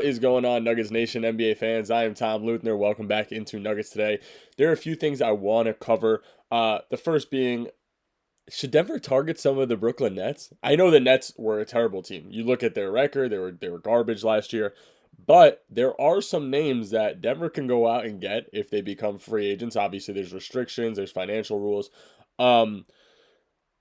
What is going on, Nuggets Nation, NBA fans? I am Tom Leuthner. Welcome back into Nuggets Today. There are a few things I want to cover. The first being, should Denver target some of the Brooklyn Nets? I know the Nets were a terrible team. You look at their record; they were garbage last year. But there are some names that Denver can go out and get if they become free agents. Obviously, there's restrictions, there's financial rules. Um,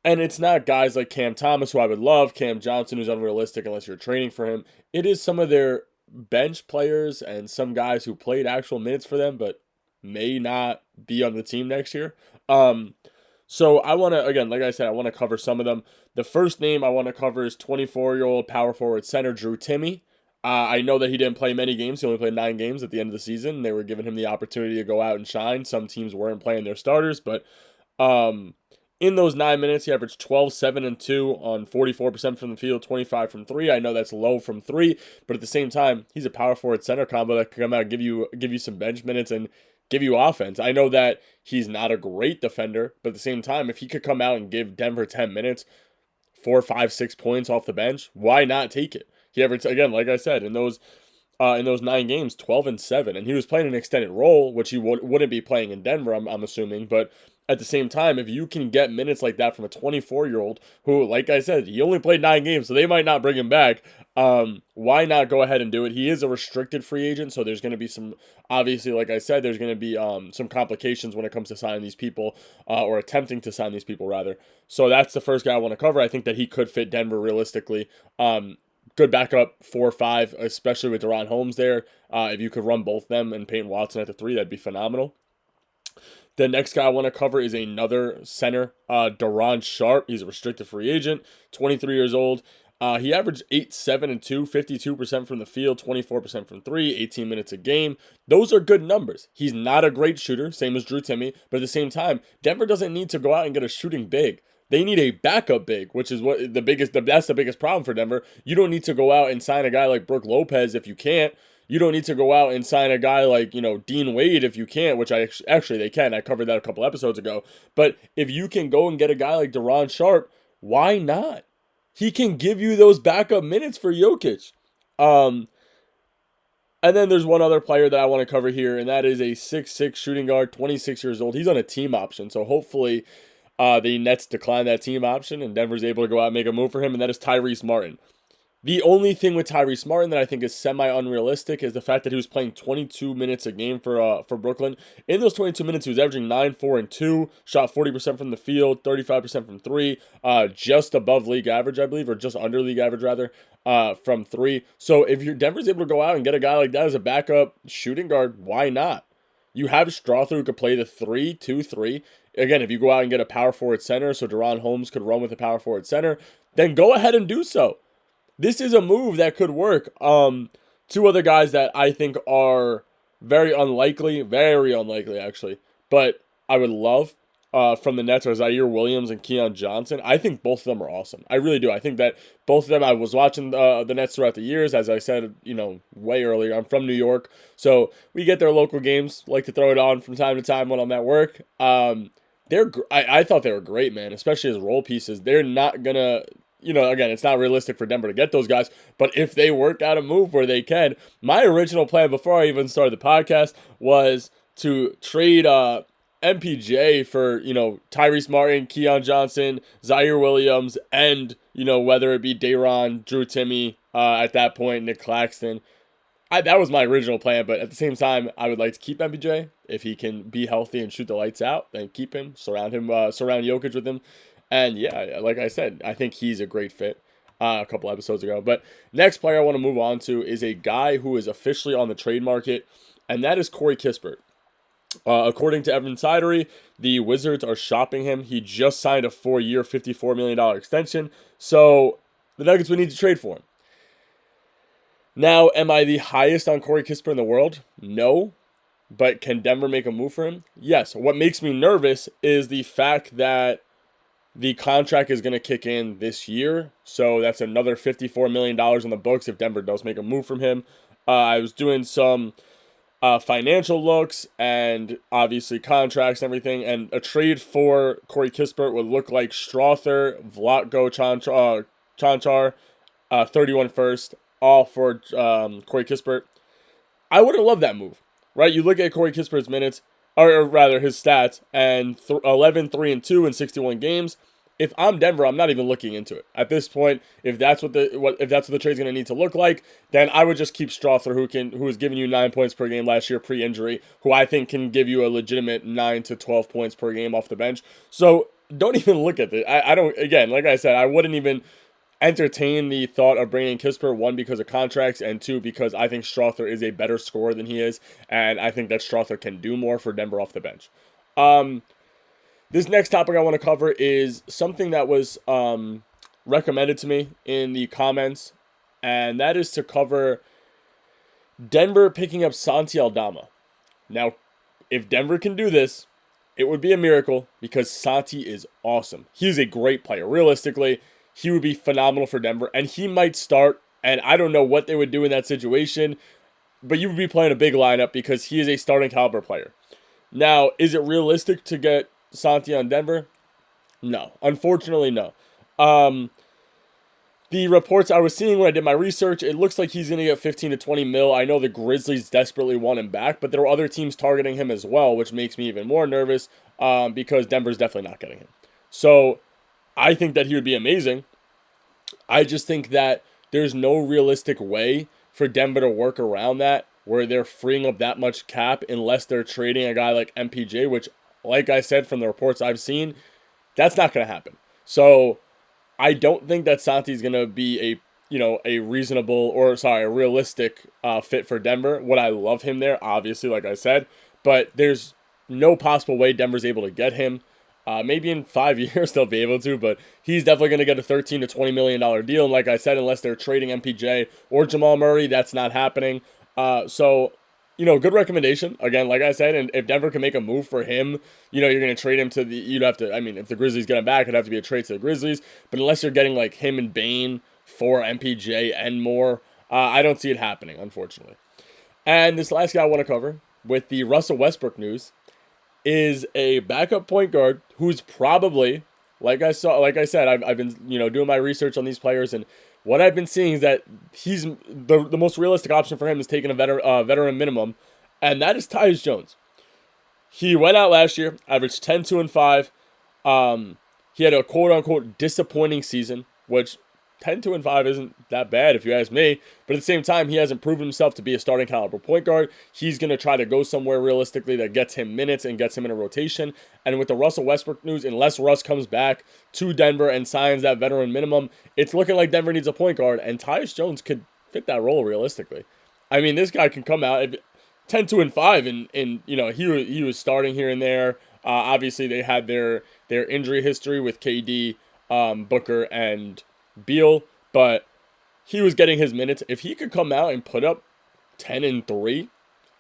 and it's not guys like Cam Thomas, who I would love, Cam Johnson, who's unrealistic unless you're trading for him. It is some of their bench players and some guys who played actual minutes for them, but may not be on the team next year. Um, so I want to, again, like I said, I want to cover some of them. The first name I want to cover is 24-year-old power forward center Drew Timme. I know that he didn't play many games. He only played 9 games at the end of the season. They were giving him the opportunity to go out and shine. Some teams weren't playing their starters, but um, in those 9 minutes, he averaged 12, 7, and 2 on 44% from the field, 25 from three. I know that's low from three, but at the same time, he's a power forward center combo that can come out and give you some bench minutes and give you offense. I know that he's not a great defender, but at the same time, if he could come out and give Denver 10 minutes, 4, 5, 6 points off the bench, why not take it? He averaged, again, like I said, in those 9 games, 12 and 7, and he was playing an extended role, which he wouldn't be playing in Denver, I'm assuming. But at the same time, if you can get minutes like that from a 24-year-old who, like I said, he only played 9 games, so they might not bring him back. Why not go ahead and do it? He is a restricted free agent, so there's going to be some, obviously, like I said, there's going to be some complications when it comes to signing these people, or attempting to sign these people, rather. So that's the first guy I want to cover. I think that he could fit Denver realistically. Good backup 4 or 5, especially with Deron Holmes there. If you could run both them and Peyton Watson at the 3, that'd be phenomenal. The next guy I want to cover is another center, Daron Sharp. He's a restricted free agent, 23 years old. He averaged 8, 7, and 2, 52% from the field, 24% from three, 18 minutes a game. Those are good numbers. He's not a great shooter, same as Drew Timme, but at the same time, Denver doesn't need to go out and get a shooting big. They need a backup big, which is that's the biggest problem for Denver. You don't need to go out and sign a guy like Brook Lopez if you can't. You don't need to go out and sign a guy like, Dean Wade if you can't, which actually they can. I covered that a couple episodes ago. But if you can go and get a guy like Daron Sharp, why not? He can give you those backup minutes for Jokic. And then there's one other player that I want to cover here, and that is a 6'6 shooting guard, 26 years old. He's on a team option, so hopefully the Nets decline that team option and Denver's able to go out and make a move for him, and that is Tyrese Martin. The only thing with Tyrese Martin that I think is semi-unrealistic is the fact that he was playing 22 minutes a game for Brooklyn. In those 22 minutes, he was averaging 9, 4, and 2, shot 40% from the field, 35% from three, just above league average, I believe, or just under league average, rather, from three. So if Denver's able to go out and get a guy like that as a backup shooting guard, why not? You have Strother who could play the 3, 2, 3. Again, if you go out and get a power forward center, so Deron Holmes could run with a power forward center, then go ahead and do so. This is a move that could work. Two other guys that I think are very unlikely actually, but I would love from the Nets are Zaire Williams and Keon Johnson. I think both of them are awesome. I really do. I think that both of them, I was watching the Nets throughout the years. As I said, way earlier, I'm from New York, so we get their local games. Like to throw it on from time to time when I'm at work. I thought they were great, man, especially as role pieces. They're not gonna, again, it's not realistic for Denver to get those guys, but if they work out a move where they can, my original plan before I even started the podcast was to trade MPJ for, Tyrese Martin, Keon Johnson, Zaire Williams, and, whether it be Daron, Drew Timme, at that point, Nick Claxton. That was my original plan, but at the same time, I would like to keep MPJ. If he can be healthy and shoot the lights out, then keep him, surround Jokic with him. And yeah, like I said, I think he's a great fit a couple episodes ago. But next player I want to move on to is a guy who is officially on the trade market, and that is Cory Kispert. According to Evan Sidery, the Wizards are shopping him. He just signed a 4-year, $54 million extension, so the Nuggets would need to trade for him. Now, am I the highest on Cory Kispert in the world? No. But can Denver make a move for him? Yes. What makes me nervous is the fact that the contract is going to kick in this year. So that's another $54 million on the books if Denver does make a move from him. I was doing some financial looks and obviously contracts and everything. And a trade for Cory Kispert would look like Strother, Vlatko Chanchar, 31 first, for Cory Kispert. I wouldn't love that move, right? You look at Cory Kispert's minutes, or rather his stats, and 11, 3, and 2 in 61 games. If I'm Denver, I'm not even looking into it at this point. If that's what the trade's going to need to look like, then I would just keep Strother, who was giving you 9 points per game last year pre-injury, who I think can give you a legitimate 9 to 12 points per game off the bench. So don't even look at it. I don't. Again, like I said, I wouldn't even entertain the thought of bringing Kispert, one, because of contracts, and two, because I think Strother is a better scorer than he is, and I think that Strother can do more for Denver off the bench. This next topic I want to cover is something that was recommended to me in the comments, and that is to cover Denver picking up Santi Aldama. Now, if Denver can do this, it would be a miracle because Santi is awesome. He's a great player. Realistically, he would be phenomenal for Denver, and he might start, and I don't know what they would do in that situation, but you would be playing a big lineup because he is a starting caliber player. Now, is it realistic to get Santi on Denver? No. Unfortunately, no. The reports I was seeing when I did my research, it looks like he's going to get 15 to 20 mil. I know the Grizzlies desperately want him back, but there are other teams targeting him as well, which makes me even more nervous because Denver's definitely not getting him. So I think that he would be amazing. I just think that there's no realistic way for Denver to work around that, where they're freeing up that much cap unless they're trading a guy like MPJ, which, like I said from the reports I've seen, that's not going to happen. So I don't think that Santi's going to be a realistic fit for Denver. Would I love him there? Obviously, like I said, but there's no possible way Denver's able to get him. Maybe in 5 years they'll be able to, but he's definitely going to get a $13 to $20 million deal. And like I said, unless they're trading MPJ or Jamal Murray, that's not happening. So good recommendation. Again, like I said, and if Denver can make a move for him, you're going to trade him to if the Grizzlies get him back, it'd have to be a trade to the Grizzlies. But unless you're getting like him and Bane for MPJ and more, I don't see it happening, unfortunately. And this last guy I want to cover with the Russell Westbrook news is a backup point guard who's probably, like I said, I've been doing my research on these players, and what I've been seeing is that he's the most realistic option for him is taking a veteran minimum, and that is Tyus Jones. He went out last year, averaged 10, 2, and 5. He had a quote-unquote disappointing season, which 10, 2, and 5 isn't that bad if you ask me, but at the same time, he hasn't proven himself to be a starting caliber point guard. He's going to try to go somewhere realistically that gets him minutes and gets him in a rotation. And with the Russell Westbrook news, unless Russ comes back to Denver and signs that veteran minimum, it's looking like Denver needs a point guard, and Tyus Jones could fit that role realistically. I mean, this guy can come out 10, 2, and 5, and he was starting here and there. Obviously, they had their injury history with KD, Booker, and Beal, but he was getting his minutes. If he could come out and put up 10 and 3,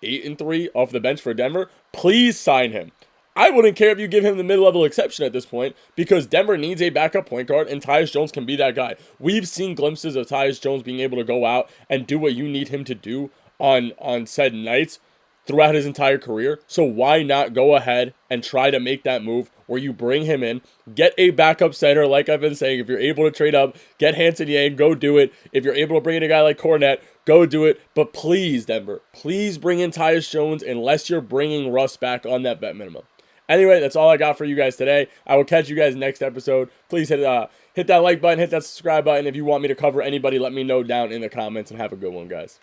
8 and 3 off the bench for Denver, please sign him. I wouldn't care if you give him the mid-level exception at this point, because Denver needs a backup point guard, and Tyus Jones can be that guy. We've seen glimpses of Tyus Jones being able to go out and do what you need him to do on said nights throughout his entire career. So why not go ahead and try to make that move where you bring him in, get a backup center, like I've been saying. If you're able to trade up, get Hanson Yang, go do it. If you're able to bring in a guy like Cornette, go do it. But please, Denver, please bring in Tyus Jones unless you're bringing Russ back on that bet minimum. Anyway, that's all I got for you guys today. I will catch you guys next episode. Please hit that like button, hit that subscribe button. If you want me to cover anybody, let me know down in the comments, and have a good one, guys.